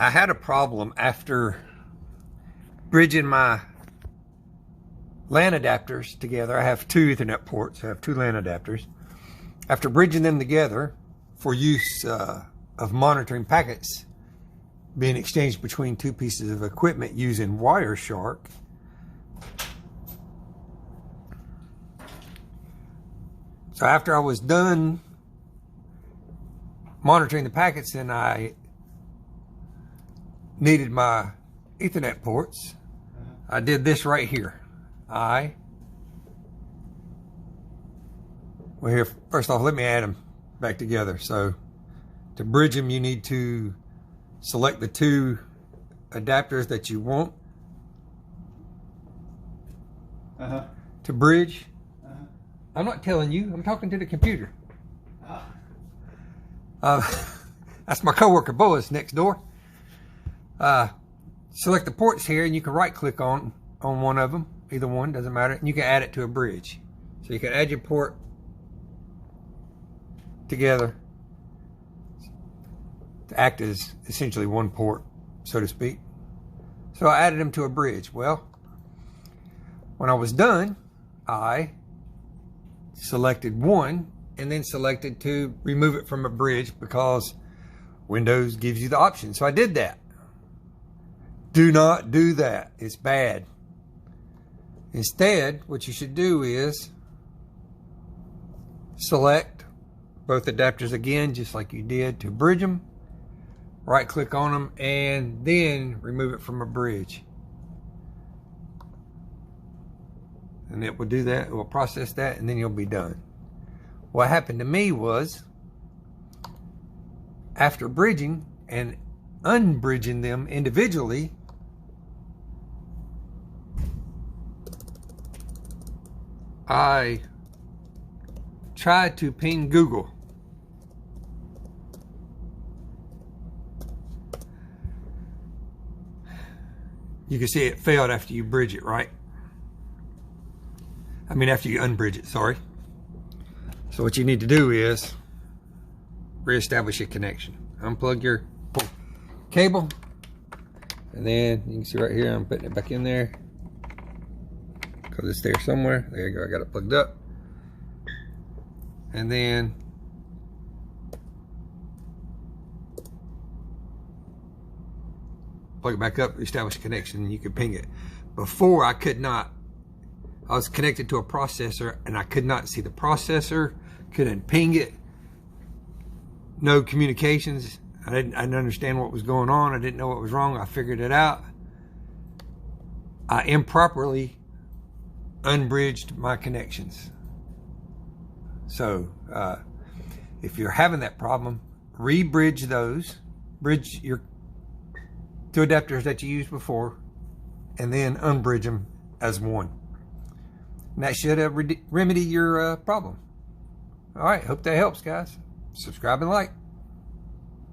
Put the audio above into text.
I had a problem after bridging my LAN adapters together. I have two Ethernet ports. I have two LAN adapters. After bridging them together for use of monitoring packets being exchanged between two pieces of equipment using Wireshark, so after I was done monitoring the packets and I needed my Ethernet ports, I did this right here. Well, here, first off, let me add them back together. So to bridge them, you need to select the two adapters that you want to bridge. I'm not telling you, I'm talking to the computer. That's my coworker Boaz next door. Select the ports here, and you can right click on one of them, either one, doesn't matter, and you can add it to a bridge. So you can add your port together to act as essentially one port, so to speak. So I added them to a bridge. Well, when I was done, I selected one and then selected to remove it from a bridge because Windows gives you the option. So I did that. Do not do that. It's bad. Instead, what you should do is select both adapters again, just like you did to bridge them. Right click on them and then remove it from a bridge. And it will do that. It will process that and then you'll be done. What happened to me was, after bridging and unbridging them individually, I tried to ping Google. You can see it failed after you bridge it, right? I mean, after you unbridge it, sorry. So what you need to do is reestablish your connection. Unplug your cable, and then you can see right here, I'm putting it back in there because it's there somewhere. There you go, I got it plugged up. And then plug it back up, establish a connection, and you can ping it. Before, I could not. I was connected to a processor and I could not see the processor, couldn't ping it, no communications. I didn't understand what was going on. I didn't know what was wrong. I figured it out. I improperly unbridged my connections. So if you're having that problem, re-bridge those, bridge your two adapters that you used before, and then unbridge them as one. And that should remedy your problem. All right, hope that helps, guys. Subscribe and like.